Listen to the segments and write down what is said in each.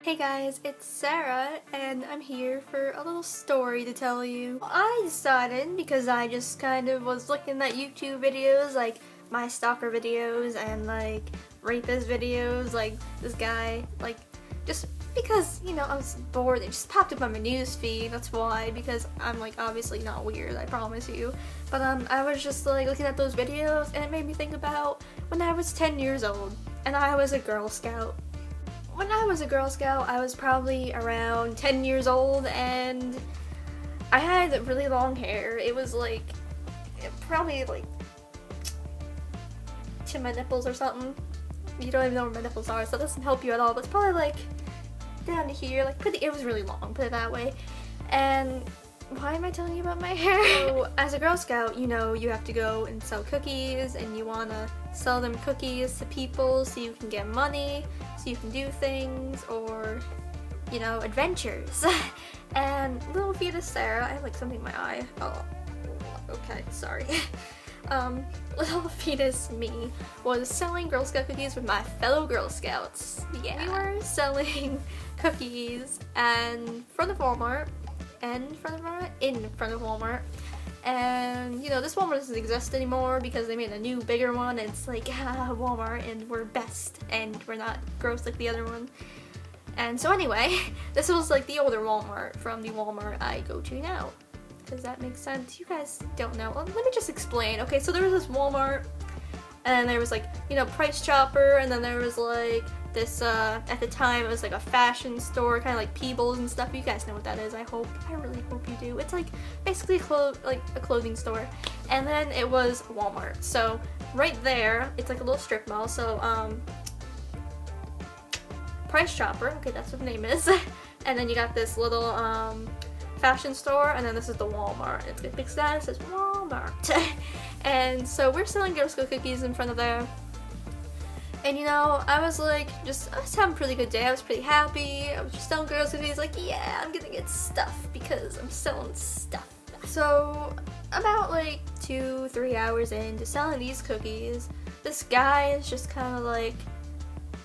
Hey guys, it's Sarah, and I'm here for a little story to tell you. I decided, because I just kind of was looking at YouTube videos, like my stalker videos and like rapist videos, like this guy, like just because, you know, I was bored. It just popped up on my news feed, that's why, because I'm like obviously not weird, I promise you. But I was just like looking at those videos and it made me think about when I was 10 years old and I was a Girl Scout. When I was a Girl Scout, I was probably around 10 years old and I had really long hair. It was like, probably like to my nipples or something. You don't even know where my nipples are, so that doesn't help you at all, but it's probably like down to here, like it was really long, put it that way. And why am I telling you about my hair? So, as a Girl Scout, you know, you have to go and sell cookies and you want to sell them cookies to people so you can get money, so you can do things, or, you know, adventures. And little fetus Sarah, I have like something in my eye. Oh, okay, sorry. Little fetus me was selling Girl Scout cookies with my fellow Girl Scouts. Yeah. We were selling cookies in front of Walmart, and in front of Walmart. And you know, this Walmart doesn't exist anymore because they made a new bigger one and it's like, Walmart and we're best and we're not gross like the other one. And so anyway, this was like the older Walmart from the Walmart I go to now. Does that make sense? You guys don't know. Well, let me just explain. Okay, so there was this Walmart and there was like, you know, Price Chopper, and then there was like this, at the time it was like a fashion store, kind of like Peebles and stuff. You guys know what that is, I hope. I really hope you do. It's like basically a clothing store. And then it was Walmart. So right there, it's like a little strip mall. So Price Chopper, okay, that's what the name is. And then you got this little fashion store, and then this is the Walmart. It's got a big sign that says Walmart. And so we're selling Girl Scout cookies in front of there. And you know, I was having a pretty good day. I was pretty happy. I was just selling Girl Scout cookies, like, yeah, I'm gonna get stuff because I'm selling stuff. So about like 2-3 hours into selling these cookies, this guy is just kind of like,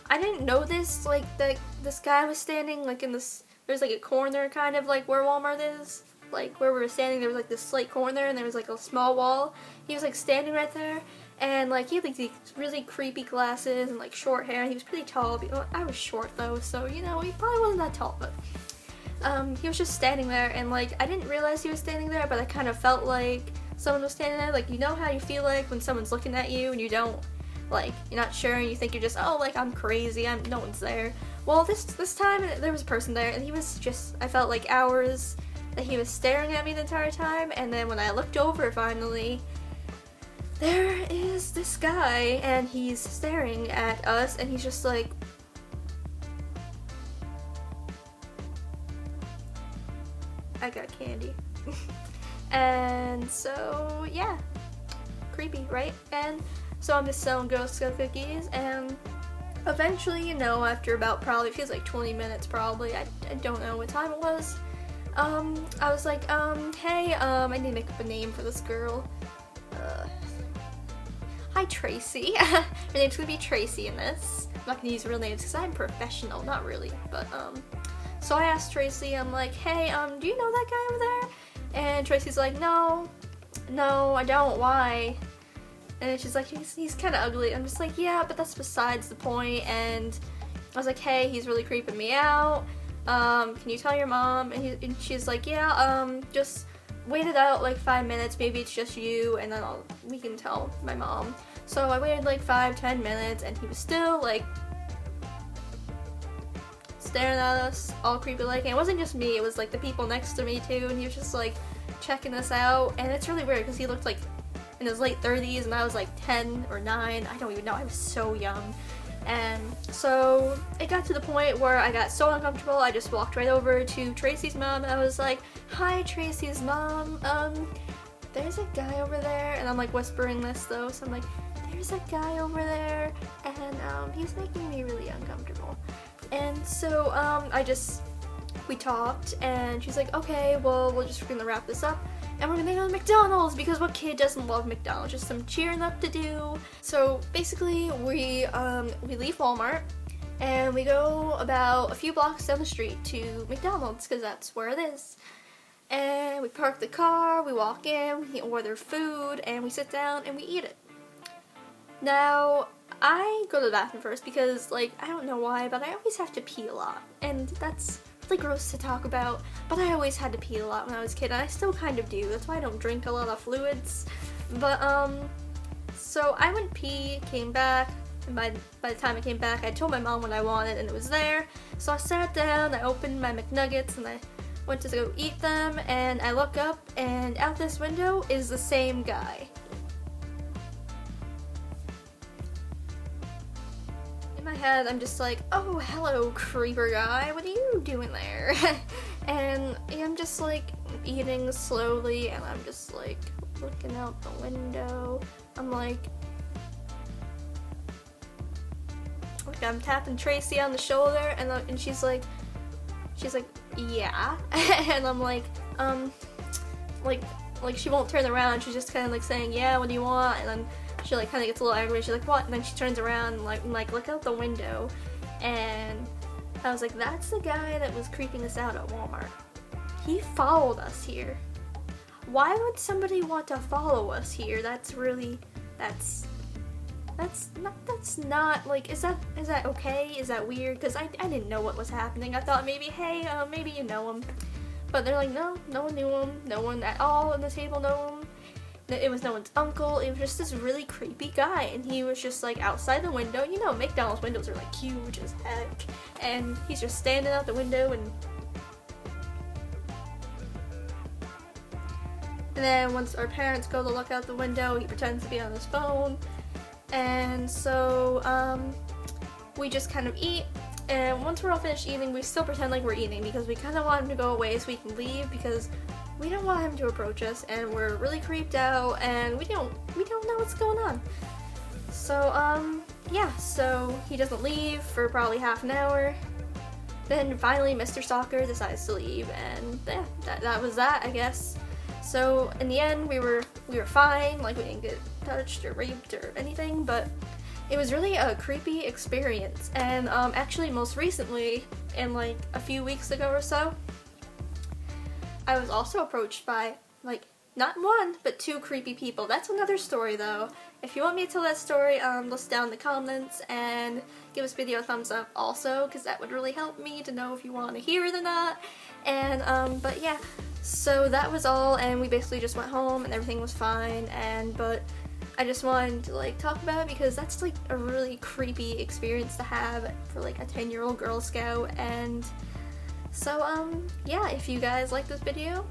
I didn't know this, like, that this guy was standing like in this, there's like a corner kind of like where Walmart is, like where we were standing, there was like this slight corner and there was like a small wall. He was like standing right there, and like he had like these really creepy glasses and like short hair. He was pretty tall. I was short though, so you know, he probably wasn't that tall, but he was just standing there, and like I didn't realize he was standing there, but I kind of felt like someone was standing there. Like, you know how you feel like when someone's looking at you and you don't, like, you're not sure and you think you're just, oh, like I'm crazy, no one's there. Well, this time there was a person there, and he was just, I felt like hours that he was staring at me the entire time. And then when I looked over finally, there is this guy and he's staring at us and he's just like, I got candy. And so yeah, creepy, right? And so I'm just selling Girl Scout cookies, and eventually, you know, after about probably, it feels like 20 minutes probably, I don't know what time it was, I was like, hey, I need to make up a name for this girl. Hi, Tracy. Her name's gonna be Tracy in this. I'm not gonna use real names because I'm professional, not really, but, so I asked Tracy, I'm like, hey, do you know that guy over there? And Tracy's like, no, I don't, why? And she's like, he's kind of ugly. I'm just like, yeah, but that's besides the point. And I was like, hey, he's really creeping me out. Can you tell your mom? And she's like, yeah, just wait it out like 5 minutes. Maybe it's just you, and then we can tell my mom. So I waited like 5-10 minutes, and he was still like staring at us, all creepy like. And it wasn't just me; it was like the people next to me too. And he was just like checking us out. And it's really weird because he looked like in his late 30s, and I was like 10 or 9, I don't even know, I was so young. And so it got to the point where I got so uncomfortable, I just walked right over to Tracy's mom, and I was like, hi, Tracy's mom, there's a guy over there, and I'm like whispering this though, so I'm like, there's a guy over there, and he's making me really uncomfortable. And so we talked, and she's like, okay, well, we're gonna wrap this up, and we're gonna go to McDonald's, because what kid doesn't love McDonald's? Just some cheering up to do. So basically we leave Walmart, and we go about a few blocks down the street to McDonald's because that's where it is. And we park the car, we walk in, we order food, and we sit down and we eat it. Now, I go to the bathroom first because, like, I don't know why, but I always have to pee a lot. And that's really gross to talk about, but I always had to pee a lot when I was a kid, and I still kind of do. That's why I don't drink a lot of fluids. But, so I went pee, came back, and by the time I came back, I told my mom what I wanted, and it was there. So I sat down, I opened my McNuggets, and I went to go eat them, and I look up, and out this window is the same guy. In my head, I'm just like, oh, hello, creeper guy, what are you doing there? And I'm just like eating slowly, and I'm just like looking out the window. I'm like I'm tapping Tracy on the shoulder, and she's like, yeah. And I'm like she won't turn around. She's just kind of like saying, yeah, what do you want? And then she like kind of gets a little angry. She's like, what? And then she turns around and like look out the window. And I was like, that's the guy that was creeping us out at Walmart. He followed us here. Why would somebody want to follow us here? That's not like, is that okay? Is that weird? Because I didn't know what was happening. I thought maybe, hey, maybe you know him. But they're like, no one knew him. No one at all on the table knew him. It was no one's uncle. It was just this really creepy guy, and he was just like outside the window. You know, McDonald's windows are like huge as heck, and he's just standing out the window. And then once our parents go to look out the window, he pretends to be on his phone. And so we just kind of eat, and once we're all finished eating, we still pretend like we're eating because we kind of want him to go away so we can leave, because we don't want him to approach us, and we're really creeped out, and we don't know what's going on. So yeah, so he doesn't leave for probably half an hour. Then finally Mr. Stalker decides to leave, and yeah, that was that, I guess. So in the end, we were fine, like we didn't get touched or raped or anything, but it was really a creepy experience. And actually most recently, in like a few weeks ago or so, I was also approached by like not one, but two creepy people. That's another story though. If you want me to tell that story, list down in the comments and give this video a thumbs up also, because that would really help me to know if you want to hear it or not. And but yeah, so that was all, and we basically just went home and everything was fine. But I just wanted to like talk about it because that's like a really creepy experience to have for like a 10-year-old Girl Scout. And so yeah, if you guys like this video,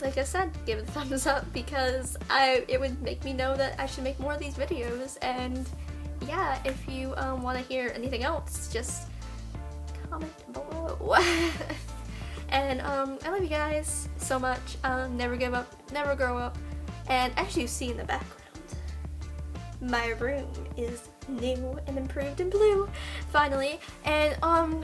like I said, give it a thumbs up, because it would make me know that I should make more of these videos. And yeah, if you want to hear anything else, just comment below. And I love you guys so much. Never give up, never grow up. And as you see in the background, my room is new and improved and blue, finally. And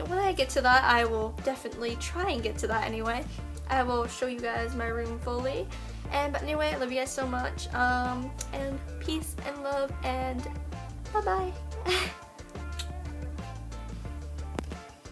when I get to that, I will definitely try and get to that anyway. I will show you guys my room fully. But anyway, I love you guys so much. And peace and love, and bye bye.